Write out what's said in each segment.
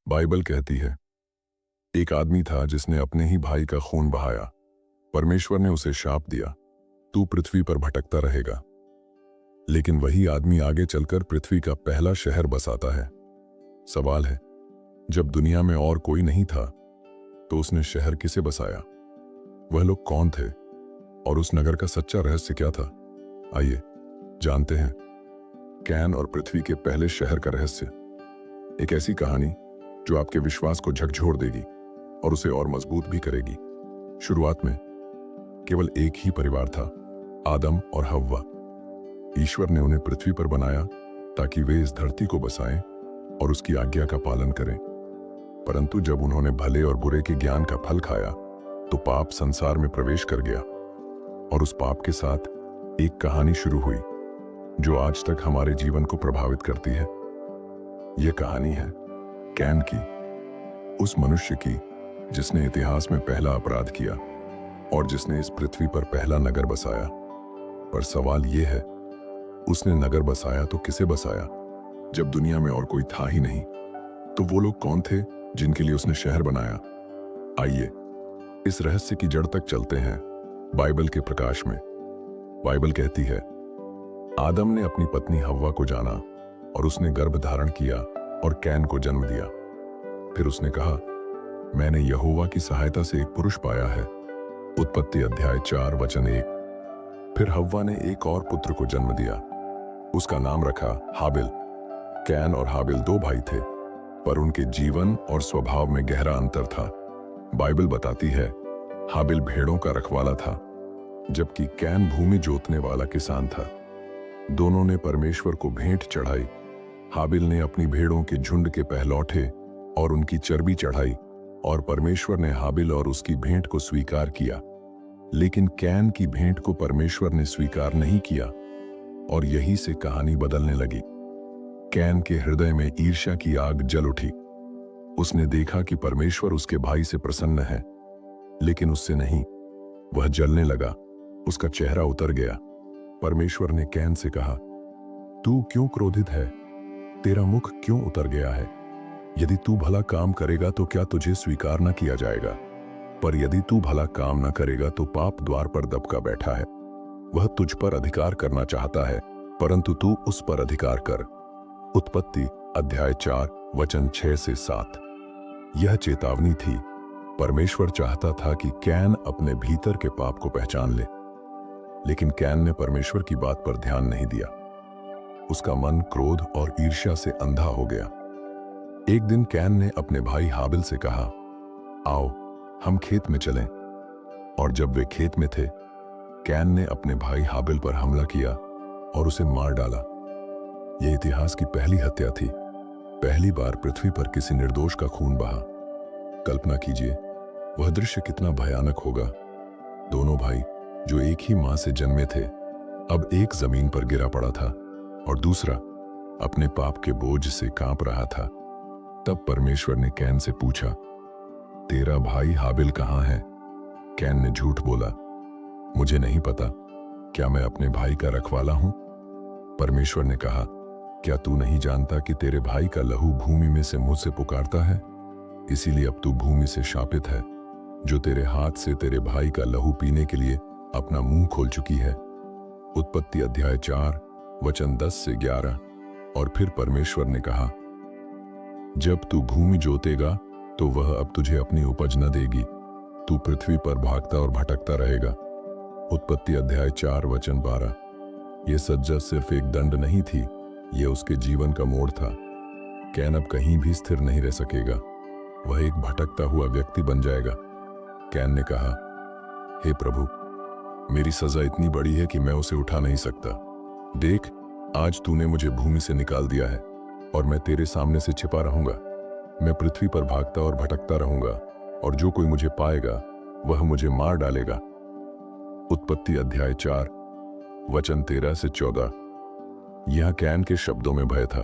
Bible कहती है, एक आदमी था जिसने अपने ही भाई का खून बहाया। परमेश्वर ने उसे शाप दिया, तू पृथ्वी पर भटकता रहेगा। लेकिन वही आदमी आगे चलकर पृथ्वी का पहला शहर बसाता है। सवाल है, जब दुनिया में और कोई नहीं था तो उसने शहर किसे बसाया? वह लोग कौन थे और उस नगर का सच्चा रहस्य क्या था? आइए जानते हैं कैन और पृथ्वी के पहले शहर का रहस्य। एक ऐसी कहानी जो आपके विश्वास को झकझोर देगी और उसे और मजबूत भी करेगी। शुरुआत में केवल एक ही परिवार था, आदम और हव्वा। ईश्वर ने उन्हें पृथ्वी पर बनाया ताकि वे इस धरती को बसाएं और उसकी आज्ञा का पालन करें। परंतु जब उन्होंने भले और बुरे के ज्ञान का फल खाया तो पाप संसार में प्रवेश कर गया और उस पाप के साथ एक कहानी शुरू हुई जो आज तक हमारे जीवन को प्रभावित करती है। यह कहानी है कैन की, उस मनुष्य की जिसने इतिहास में पहला अपराध किया और जिसने इस पृथ्वी पर पहला नगर बसाया। पर सवाल यह है, उसने नगर बसाया तो किसे बसाया जब दुनिया में और कोई था ही नहीं? तो वो लोग कौन थे जिनके लिए उसने शहर बनाया? आइए इस रहस्य की जड़ तक चलते हैं बाइबल के प्रकाश में। बाइबल कहती है, आदम ने अपनी पत्नी हव्वा को जाना और उसने गर्भ धारण किया और कैन को जन्म दिया। फिर उसने कहा, मैंने यहोवा की सहायता से एक पुरुष पाया है। उत्पत्ति अध्याय 4 वचन 1। फिर हव्वा ने एक और पुत्र को जन्म दिया, उसका नाम रखा हाबिल। कैन और हाबिल दो भाई थे, पर उनके जीवन और स्वभाव में गहरा अंतर था। बाइबल बताती है, हाबिल भेड़ों का रखवाला था जबकि कैन भूमि जोतने वाला किसान था। दोनों ने परमेश्वर को भेंट चढ़ाई। हाबिल ने अपनी भेड़ों के झुंड के पहलौठे और उनकी चर्बी चढ़ाई और परमेश्वर ने हाबिल और उसकी भेंट को स्वीकार किया। लेकिन कैन की भेंट को परमेश्वर ने स्वीकार नहीं किया और यही से कहानी बदलने लगी। कैन के हृदय में ईर्ष्या की आग जल उठी। उसने देखा कि परमेश्वर उसके भाई से प्रसन्न है, लेकिन उससे नहीं। वह जलने लगा, उसका चेहरा उतर गया। परमेश्वर ने कैन से कहा, तू क्यों क्रोधित है? तेरा मुख क्यों उतर गया है? यदि तू भला काम करेगा तो क्या तुझे स्वीकार न किया जाएगा? पर यदि तू भला काम न करेगा तो पाप द्वार पर दबका बैठा है। वह तुझ पर अधिकार करना चाहता है, परंतु तू उस पर अधिकार कर। उत्पत्ति अध्याय 4 वचन 6 से 7। यह चेतावनी थी। परमेश्वर चाहता था कि कैन अपने भीतर के पाप को पहचान ले, लेकिन कैन ने परमेश्वर की बात पर ध्यान नहीं दिया। उसका मन क्रोध और ईर्ष्या से अंधा हो गया। एक दिन कैन ने अपने भाई हाबिल से कहा, आओ हम खेत में चलें। और जब वे खेत में थे, कैन ने अपने भाई हाबिल पर हमला किया और उसे मार डाला। यह इतिहास की पहली हत्या थी। पहली बार पृथ्वी पर किसी निर्दोष का खून बहा। कल्पना कीजिए, वह दृश्य कितना भयानक होगा। दोनों भाई जो एक ही मां से जन्मे थे, अब एक जमीन पर गिरा पड़ा था और दूसरा अपने पाप के बोझ से कांप रहा था। तब परमेश्वर ने कैन से पूछा, तेरा भाई हाबिल कहां है? कैन ने झूठ बोला, मुझे नहीं पता। क्या मैं अपने भाई का रखवाला हूं? परमेश्वर ने कहा, क्या तू नहीं जानता कि तेरे भाई का लहू भूमि में से मुझसे पुकारता है? इसीलिए अब तू भूमि से शापित है, जो तेरे हाथ से तेरे भाई का लहू पीने के लिए अपना मुंह खोल चुकी है। उत्पत्ति अध्याय 4 वचन 10 से 11। और फिर परमेश्वर ने कहा, जब तू भूमि जोतेगा तो वह अब तुझे अपनी उपज न देगी। तू पृथ्वी पर भागता और भटकता रहेगा। उत्पत्ति अध्याय 4 वचन 12। यह सज्जा सिर्फ एक दंड नहीं थी, यह उसके जीवन का मोड़ था। कैन अब कहीं भी स्थिर नहीं रह सकेगा। वह एक भटकता हुआ व्यक्ति बन जाएगा। कैन ने कहा, हे प्रभु, मेरी सजा इतनी बड़ी है कि मैं उसे उठा नहीं सकता। देख, आज तूने मुझे भूमि से निकाल दिया है और मैं तेरे सामने से छिपा रहूंगा। मैं पृथ्वी पर भागता और भटकता रहूंगा और जो कोई मुझे पाएगा वह मुझे मार डालेगा। उत्पत्ति अध्याय 4 वचन 13 से 14। यह कैन के शब्दों में भय था।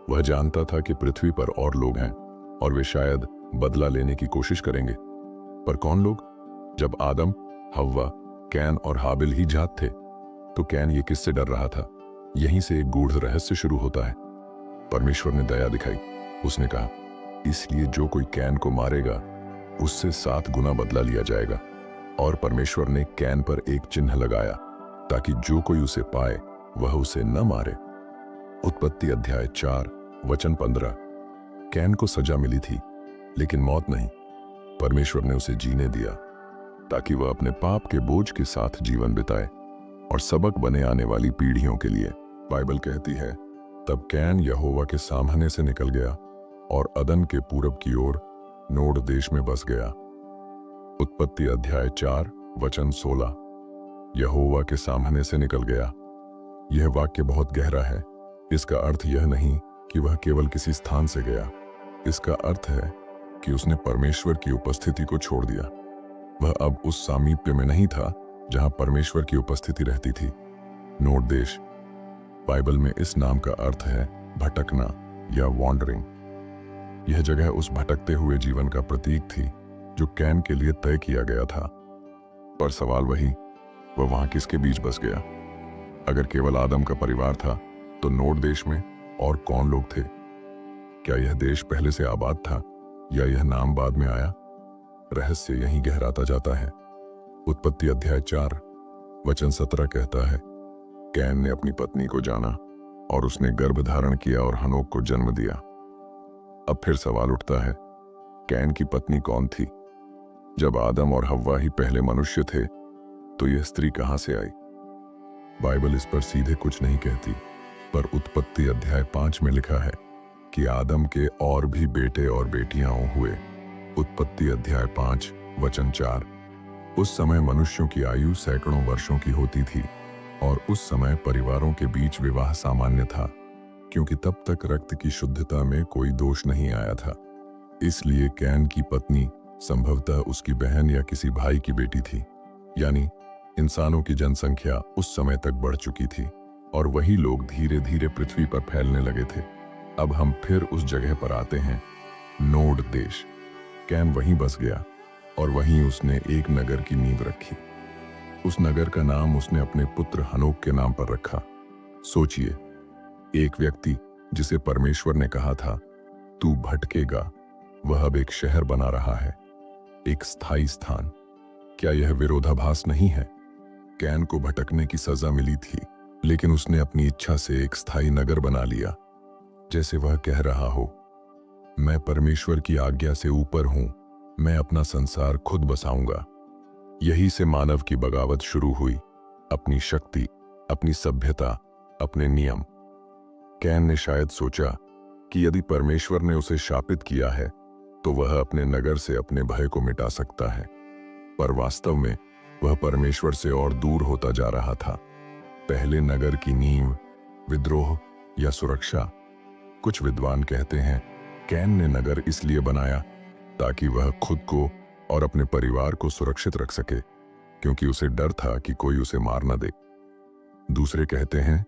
वह जानता था कि पृथ्वी पर और लोग हैं और वे शायद बदला लेने की कोशिश करेंगे। पर कौन लोग? जब आदम, हव्वा, कैन और हाबिल ही जात थे, तो कैन ये किससे डर रहा था? यहीं से एक गूढ़ रहस्य शुरू होता है। परमेश्वर ने दया दिखाई। उसने कहा, इसलिए जो कोई कैन को मारेगा उससे 7 गुना बदला लिया जाएगा। और परमेश्वर ने कैन पर एक चिन्ह लगाया ताकि जो कोई उसे पाए वह उसे न मारे। उत्पत्ति अध्याय 4 वचन 15। कैन को सजा मिली थी लेकिन मौत नहीं। परमेश्वर ने उसे जीने दिया ताकि वह अपने पाप के बोझ के साथ जीवन बिताए और सबक बने आने वाली पीढ़ियों के लिए। बाइबल कहती है, तब कैन यहोवा के सामने से निकल गया और अदन के पूरब की ओर नोड देश में बस गया। उत्पत्ति अध्याय 4 वचन 16। यहोवा के सामने से निकल गया। यह वाक्य बहुत गहरा है। इसका अर्थ यह नहीं कि वह केवल किसी स्थान से गया। इसका अर्थ है कि उसने परमेश्वर की उपस्थिति को छोड़ दिया। वह अब उस सामीप्य में नहीं था जहां परमेश्वर की उपस्थिति रहती थी। नोड देश बाइबल में इस नाम का अर्थ है भटकना या वॉन्डरिंग। यह जगह उस भटकते हुए जीवन का प्रतीक थी जो कैन के लिए तय किया गया था। पर सवाल वही, वह वहां किसके बीच बस गया? अगर केवल आदम का परिवार था तो नोड देश में और कौन लोग थे? क्या यह देश पहले से आबाद था या यह नाम बाद में आया? रहस्य यहीं गहराता जाता है। उत्पत्ति अध्याय 4 वचन 17 कहता है, कैन ने अपनी पत्नी को जाना और उसने गर्भ धारण किया और हनोक को जन्म दिया। अब फिर सवाल उठता है, कैन की पत्नी कौन थी? जब आदम और हव्वा ही पहले मनुष्य थे तो यह स्त्री कहां से आई? बाइबल इस पर सीधे कुछ नहीं कहती, पर उत्पत्ति अध्याय 5 में लिखा है कि आदम के और भी बेटे और बेटियां हुए। उत्पत्ति अध्याय 5 वचन 4। उस समय मनुष्यों की आयु सैकड़ों वर्षों की होती थी और उस समय परिवारों के बीच विवाह सामान्य था, क्योंकि तब तक रक्त की शुद्धता में कोई दोष नहीं आया था। इसलिए कैन की पत्नी संभवतः उसकी बहन या किसी भाई की बेटी थी। यानी इंसानों की जनसंख्या उस समय तक बढ़ चुकी थी और वही लोग धीरे धीरे पृथ्वी पर फैलने लगे थे। अब हम फिर उस जगह पर आते हैं, नोड देश। कैन वहीं बस गया और वहीं उसने एक नगर की नींव रखी। उस नगर का नाम उसने अपने पुत्र हनोक के नाम पर रखा। सोचिए, एक व्यक्ति जिसे परमेश्वर ने कहा था तू भटकेगा, वह अब एक शहर बना रहा है, एक स्थायी स्थान। क्या यह विरोधाभास नहीं है? कैन को भटकने की सजा मिली थी, लेकिन उसने अपनी इच्छा से एक स्थायी नगर बना लिया। जैसे वह कह रहा हो, मैं परमेश्वर की आज्ञा से ऊपर हूं, मैं अपना संसार खुद बसाऊंगा। यही से मानव की बगावत शुरू हुई, अपनी शक्ति, अपनी सभ्यता, अपने नियम। कैन ने शायद सोचा कि यदि परमेश्वर ने उसे शापित किया है तो वह अपने नगर से अपने भय को मिटा सकता है, पर वास्तव में वह परमेश्वर से और दूर होता जा रहा था। पहले नगर की नींव, विद्रोह या सुरक्षा। कुछ विद्वान कहते हैं कैन ने नगर इसलिए बनाया ताकि वह खुद को और अपने परिवार को सुरक्षित रख सके, क्योंकि उसे डर था कि कोई उसे मार न दे। दूसरे कहते हैं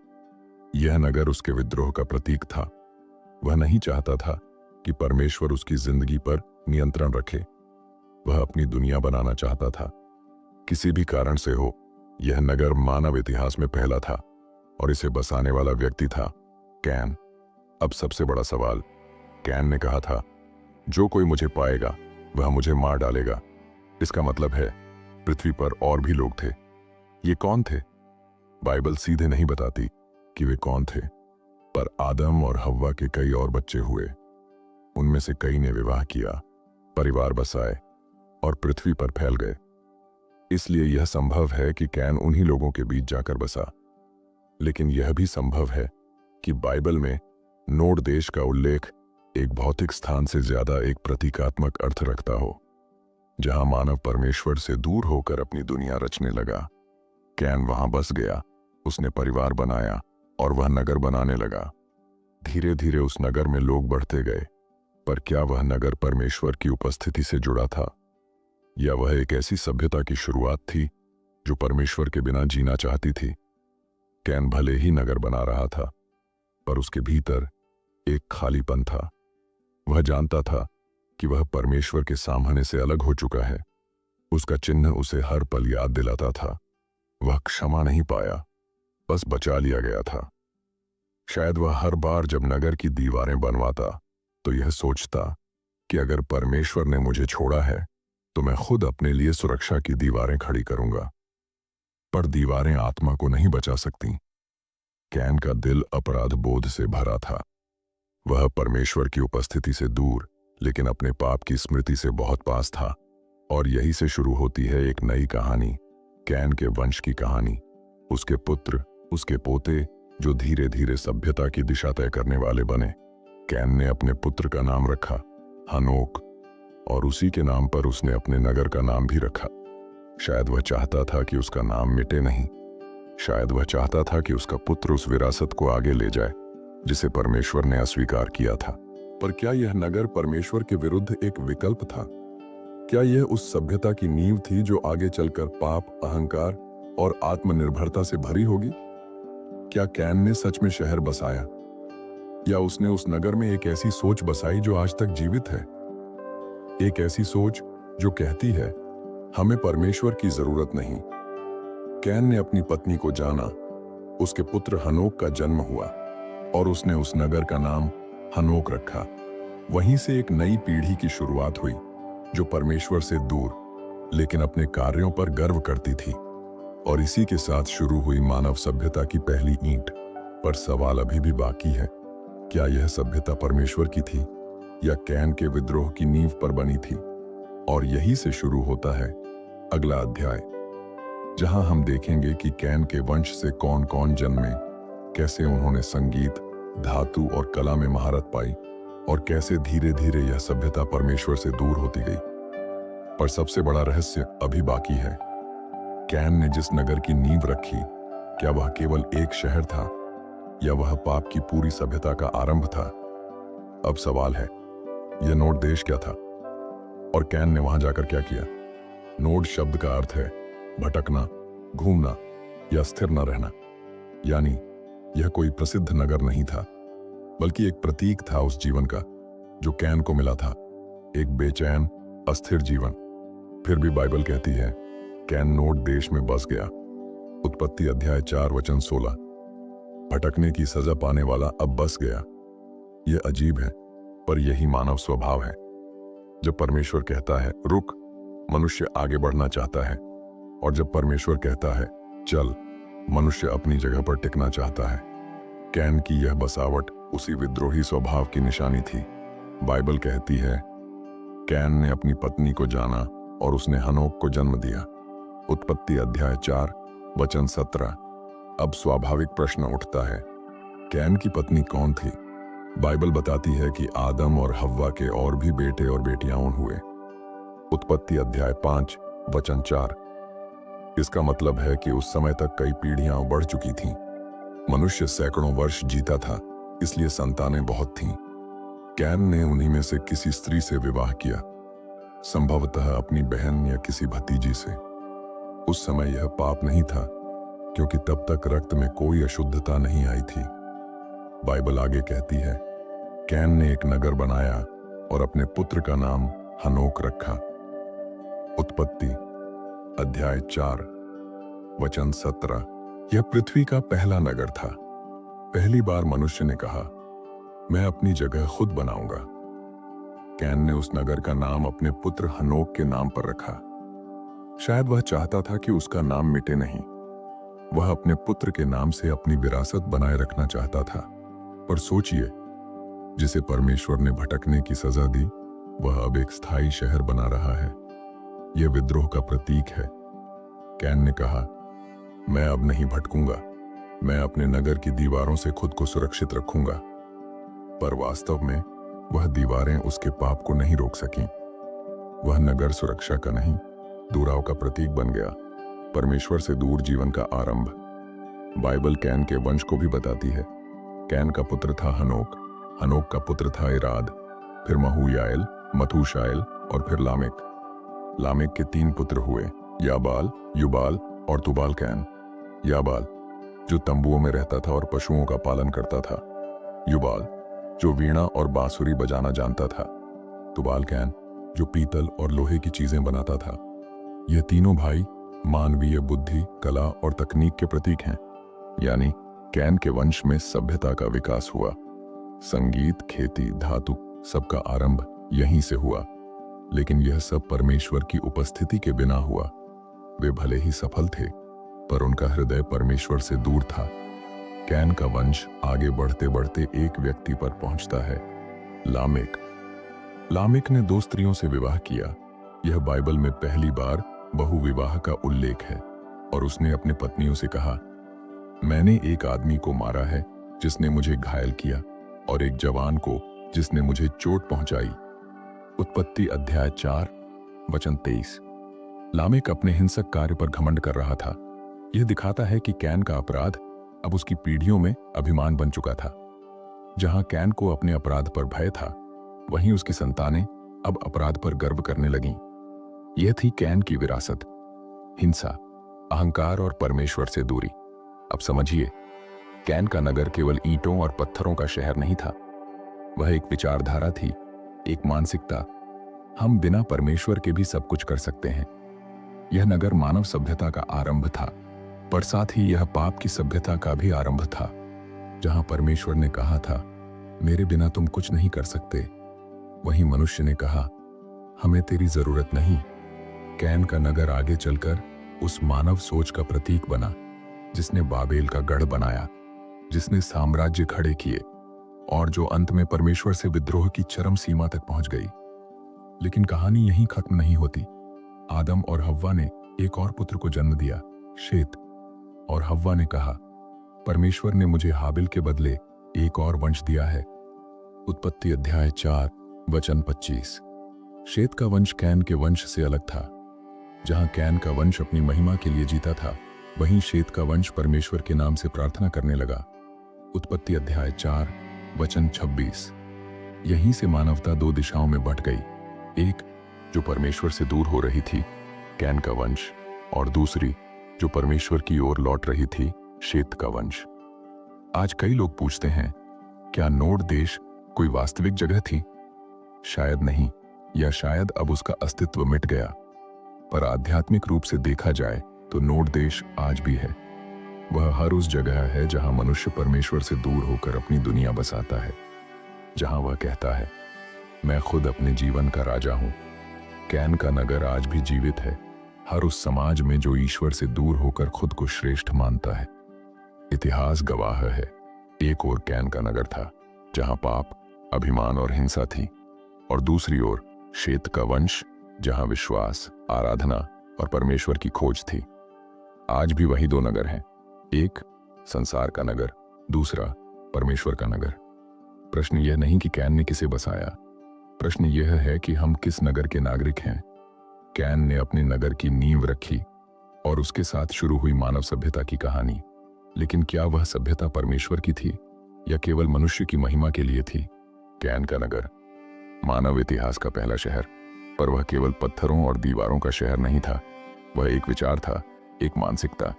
यह नगर उसके विद्रोह का प्रतीक था। वह नहीं चाहता था कि परमेश्वर उसकी जिंदगी पर नियंत्रण रखे। वह अपनी दुनिया बनाना चाहता था। किसी भी कारण से हो, यह नगर मानव इतिहास में पहला था और इसे बसाने वाला व्यक्ति था कैन। अब सबसे बड़ा सवाल, कैन ने कहा था जो कोई मुझे पाएगा वह मुझे मार डालेगा। इसका मतलब है पृथ्वी पर और भी लोग थे। ये कौन थे? बाइबल सीधे नहीं बताती कि वे कौन थे, पर आदम और हव्वा के कई और बच्चे हुए। उनमें से कई ने विवाह किया, परिवार बसाए और पृथ्वी पर फैल गए। इसलिए यह संभव है कि कैन उन्हीं लोगों के बीच जाकर बसा। लेकिन यह भी संभव है कि बाइबल में नोड देश का उल्लेख एक भौतिक स्थान से ज्यादा एक प्रतीकात्मक अर्थ रखता हो, जहां मानव परमेश्वर से दूर होकर अपनी दुनिया रचने लगा। कैन वहां बस गया, उसने परिवार बनाया और वह नगर बनाने लगा। धीरे धीरे उस नगर में लोग बढ़ते गए, पर क्या वह नगर परमेश्वर की उपस्थिति से जुड़ा था, या वह एक ऐसी सभ्यता की शुरुआत थी जो परमेश्वर के बिना जीना चाहती थी? कैन भले ही नगर बना रहा था, पर उसके भीतर एक खालीपन था। वह जानता था कि वह परमेश्वर के सामने से अलग हो चुका है। उसका चिन्ह उसे हर पल याद दिलाता था। वह क्षमा नहीं पाया, बस बचा लिया गया था। शायद वह हर बार जब नगर की दीवारें बनवाता तो यह सोचता, कि अगर परमेश्वर ने मुझे छोड़ा है तो मैं खुद अपने लिए सुरक्षा की दीवारें खड़ी करूंगा। पर दीवारें आत्मा को नहीं बचा सकती। कैन का दिल अपराध बोध से भरा था। वह परमेश्वर की उपस्थिति से दूर लेकिन अपने पाप की स्मृति से बहुत पास था। और यही से शुरू होती है एक नई कहानी, कैन के वंश की कहानी। उसके पुत्र, उसके पोते, जो धीरे धीरे सभ्यता की दिशा तय करने वाले बने। कैन ने अपने पुत्र का नाम रखा हनोक, और उसी के नाम पर उसने अपने नगर का नाम भी रखा। शायद वह चाहता था कि उसका नाम मिटे नहीं। शायद वह चाहता था कि उसका पुत्र उस विरासत को आगे ले जाए जिसे परमेश्वर ने अस्वीकार किया था। पर क्या यह नगर परमेश्वर के विरुद्ध एक विकल्प था? क्या यह उस सभ्यता की नींव थी जो आगे चलकर पाप, अहंकार और आत्मनिर्भरता से भरी होगी? क्या कैन ने सच में शहर बसाया, या उसने उस नगर में एक ऐसी सोच बसाई जो आज तक जीवित है? एक ऐसी सोच जो कहती है, हमें परमेश्वर की जरूरत नहीं। कैन ने अपनी पत्नी को जाना, उसके पुत्र हनोक का जन्म हुआ और उसने उस नगर का नाम हनोक रखा। वहीं से एक नई पीढ़ी की शुरुआत हुई जो परमेश्वर से दूर लेकिन अपने कार्यों पर गर्व करती थी। और इसी के साथ शुरू हुई मानव सभ्यता की पहली ईंट। पर सवाल अभी भी बाकी है, क्या यह सभ्यता परमेश्वर की थी या कैन के विद्रोह की नींव पर बनी थी? और यही से शुरू होता है अगला अध्याय, जहां हम देखेंगे कि कैन के वंश से कौन कौन जन्मे, कैसे उन्होंने संगीत, धातु और कला में महारत पाई, और कैसे धीरे धीरे यह सभ्यता परमेश्वर से दूर होती गई। पर सबसे बड़ा रहस्य अभी बाकी है। कैन ने जिस नगर की नींव रखी, क्या वह केवल एक शहर था या वह पाप की पूरी सभ्यता का आरंभ था? अब सवाल है, यह नोड देश क्या था और कैन ने वहां जाकर क्या किया? नोड शब्द का अर्थ है भटकना, घूमना या स्थिर न रहना। यानी यह कोई प्रसिद्ध नगर नहीं था, बल्कि एक प्रतीक था उस जीवन का जो कैन को मिला था, एक बेचैन, अस्थिर जीवन। फिर भी बाइबल कहती है कैन नोड देश में बस गया। उत्पत्ति अध्याय 4 वचन 16। भटकने की सजा पाने वाला अब बस गया। यह अजीब है, पर यही मानव स्वभाव है। जब परमेश्वर कहता है रुक, मनुष्य आगे बढ़ना चाहता है, और जब परमेश्वर कहता है चल, मनुष्य अपनी जगह पर टिकना चाहता है। कैन की यह बसावट उसी विद्रोही स्वभाव की निशानी थी। बाइबल कहती है कैन ने अपनी पत्नी को जाना और उसने हनोक को जन्म दिया। उत्पत्ति अध्याय 4 वचन 17। अब स्वाभाविक प्रश्न उठता है, कैन की पत्नी कौन थी? बाइबल बताती है कि आदम और हव्वा के और भी बेटे और बेटियां हुए। उत्पत्ति अध्याय 5 वचन 4। इसका मतलब है कि उस समय तक कई पीढ़ियां बढ़ चुकी थीं। मनुष्य सैकड़ों वर्ष जीता था, इसलिए संतानें बहुत थीं। कैन ने उन्हीं में से किसी स्त्री से विवाह किया, संभवतः अपनी बहन या किसी भतीजी से। उस समय यह पाप नहीं था, क्योंकि तब तक रक्त में कोई अशुद्धता नहीं आई थी। बाइबल आगे कहती है कैन ने एक नगर बनाया और अपने पुत्र का नाम हनोक रखा। उत्पत्ति अध्याय 4 वचन 17। यह पृथ्वी का पहला नगर था। पहली बार मनुष्य ने कहा, मैं अपनी जगह खुद बनाऊंगा। कैन ने उस नगर का नाम अपने पुत्र हनोक के नाम पर रखा। शायद वह चाहता था कि उसका नाम मिटे नहीं। वह अपने पुत्र के नाम से अपनी विरासत बनाए रखना चाहता था। पर सोचिए, जिसे परमेश्वर ने भटकने की सजा दी, वह अब एक स्थायी शहर बना रहा है। यह विद्रोह का प्रतीक है। कैन ने कहा, मैं अब नहीं भटकूंगा, मैं अपने नगर की दीवारों से खुद को सुरक्षित रखूंगा। पर वास्तव में वह दीवारें उसके पाप को नहीं रोक सकीं। वह नगर सुरक्षा का नहीं, दूराव का प्रतीक बन गया, परमेश्वर से दूर जीवन का आरंभ। बाइबल कैन के वंश को भी बताती है। कैन का पुत्र था हनोक, हनोक का पुत्र था इराद, फिर महूयाएल, मथूशाएल और फिर लामेक। लामेक के 3 पुत्र हुए, याबाल, युबाल और तुबाल कैन। याबाल जो तंबुओं में रहता था और पशुओं का पालन करता था, युबाल जो वीणा और बांसुरी बजाना जानता था, तुबाल कैन जो पीतल और लोहे की चीजें बनाता था। ये तीनों भाई मानवीय बुद्धि, कला और तकनीक के प्रतीक हैं। यानी कैन के वंश में सभ्यता का विकास हुआ। संगीत, खेती, धातु, सबका आरंभ यहीं से हुआ, लेकिन यह सब परमेश्वर की उपस्थिति के बिना हुआ। वे भले ही सफल थे, पर उनका हृदय परमेश्वर से दूर था। कैन का वंश आगे बढ़ते बढ़ते एक व्यक्ति पर पहुंचता है, लामेक। लामेक ने 2 स्त्रियों से विवाह किया। यह बाइबल में पहली बार बहुविवाह का उल्लेख है। और उसने अपने पत्नियों से कहा, मैंने एक आदमी को मारा है जिसने मुझे घायल किया, और एक जवान को जिसने मुझे चोट पहुंचाई। उत्पत्ति अध्याय 4 वचन 23। लामेक अपने हिंसक कार्य पर घमंड कर रहा था। यह दिखाता है कि कैन का अपराध अब उसकी पीढ़ियों में अभिमान बन चुका था। जहां कैन को अपने अपराध पर भय था, वहीं उसकी संतानें अब अपराध पर गर्व करने लगीं। यह थी कैन की विरासत, हिंसा, अहंकार और परमेश्वर से दूरी। अब समझिए, कैन का नगर केवल ईंटों और पत्थरों का शहर नहीं था। वह एक विचारधारा थी, एक मानसिकता। हम बिना परमेश्वर के भी सब कुछ कर सकते हैं। यह नगर मानव सभ्यता का आरंभ था, पर साथ ही यह पाप की सभ्यता का भी आरंभ था। जहां परमेश्वर ने कहा था, मेरे बिना तुम कुछ नहीं कर सकते, वहीं मनुष्य ने कहा, हमें तेरी जरूरत नहीं। कैन का नगर आगे चलकर उस मानव सोच का प्रतीक बना जिसने बाबेल का गढ़ बनाया, जिसने साम्राज्य खड़े किए, और जो अंत में परमेश्वर से विद्रोह की चरम सीमा तक पहुंच गई। लेकिन कहानी यहीं खत्म नहीं होती। आदम और हव्वा ने एक और पुत्र को जन्म दिया, शेत। और हव्वा ने कहा, परमेश्वर ने मुझे हाबिल के बदले एक और वंश दिया है। उत्पत्ति अध्याय 4 वचन 25। शेत का वंश कैन के वंश से अलग था। जहां कैन का वंश अपनी महिमा के लिए जीता था, वहीं शेत का वंश परमेश्वर के नाम से प्रार्थना करने लगा। उत्पत्ति अध्याय 4 वचन 26। यहीं से मानवता 2 दिशाओं में बंट गई। एक जो परमेश्वर से दूर हो रही थी, कैन का वंश, और दूसरी जो परमेश्वर की ओर लौट रही थी, शेत का वंश। आज कई लोग पूछते हैं, क्या नोड देश कोई वास्तविक जगह थी? शायद नहीं, या शायद अब उसका अस्तित्व मिट गया। पर आध्यात्मिक रूप से देखा जाए तो नोड देश आज भी है। वह हर उस जगह है जहां मनुष्य परमेश्वर से दूर होकर अपनी दुनिया बसाता है, जहां वह कहता है, मैं खुद अपने जीवन का राजा हूं। कैन का नगर आज भी जीवित है, हर उस समाज में जो ईश्वर से दूर होकर खुद को श्रेष्ठ मानता है। इतिहास गवाह है, एक ओर कैन का नगर था जहां पाप, अभिमान और हिंसा थी, और दूसरी ओर शेत का वंश जहां विश्वास, आराधना और परमेश्वर की खोज थी। आज भी वही 2 नगर हैं, एक संसार का नगर, दूसरा परमेश्वर का नगर। प्रश्न यह नहीं कि कैन ने किसे बसाया, प्रश्न यह है कि हम किस नगर के नागरिक हैं। कैन ने अपने नगर की नींव रखी और उसके साथ शुरू हुई मानव सभ्यता की कहानी। लेकिन क्या वह सभ्यता परमेश्वर की थी या केवल मनुष्य की महिमा के लिए थी? कैन का नगर मानव इतिहास का पहला शहर, पर वह केवल पत्थरों और दीवारों का शहर नहीं था। वह एक विचार था, एक मानसिकता।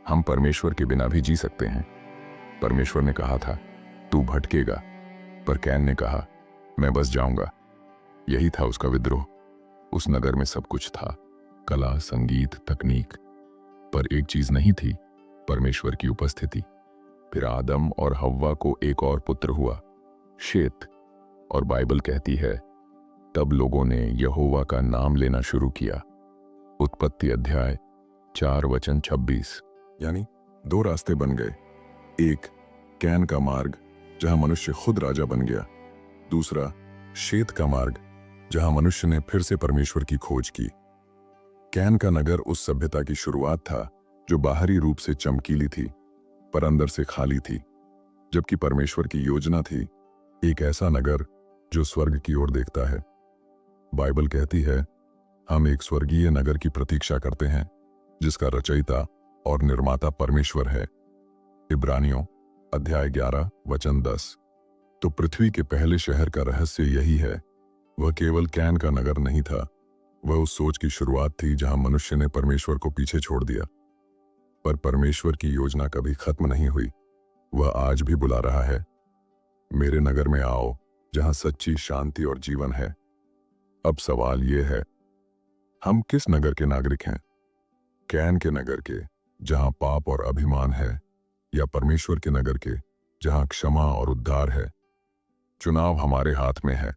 हम परमेश्वर के बिना भी जी सकते हैं। परमेश्वर ने कहा था, तू भटकेगा, पर कैन ने कहा, मैं बस जाऊंगा। यही था उसका विद्रोह। उस नगर में सब कुछ था, कला, संगीत, तकनीक, पर एक चीज नहीं थी, परमेश्वर की उपस्थिति। फिर आदम और हव्वा को एक और पुत्र हुआ, शेत। और बाइबल कहती है, तब लोगों ने यहोवा का नाम लेना शुरू किया। उत्पत्ति अध्याय 4 वचन 26। यानी 2 रास्ते बन गए, एक कैन का मार्ग जहां मनुष्य खुद राजा बन गया, दूसरा शेत का मार्ग जहां मनुष्य ने फिर से परमेश्वर की खोज की। कैन का नगर उस सभ्यता की शुरुआत था जो बाहरी रूप से चमकीली थी पर अंदर से खाली थी, जबकि परमेश्वर की योजना थी एक ऐसा नगर जो स्वर्ग की ओर देखता है। बाइबल कहती है, हम एक स्वर्गीय नगर की प्रतीक्षा करते हैं जिसका रचयिता और निर्माता परमेश्वर है। इब्रानियों अध्याय 11 वचन 10। तो पृथ्वी के पहले शहर का रहस्य यही है। वह केवल कैन का नगर नहीं था, वह उस सोच की शुरुआत थी जहां मनुष्य ने परमेश्वर को पीछे छोड़ दिया। पर परमेश्वर की योजना कभी खत्म नहीं हुई। वह आज भी बुला रहा है, मेरे नगर में आओ जहां सच्ची शांति और जीवन है। अब सवाल यह है, हम किस नगर के नागरिक हैं? कैन के नगर के जहां पाप और अभिमान है, या परमेश्वर के नगर के जहां क्षमा और उद्धार है? चुनाव हमारे हाथ में है।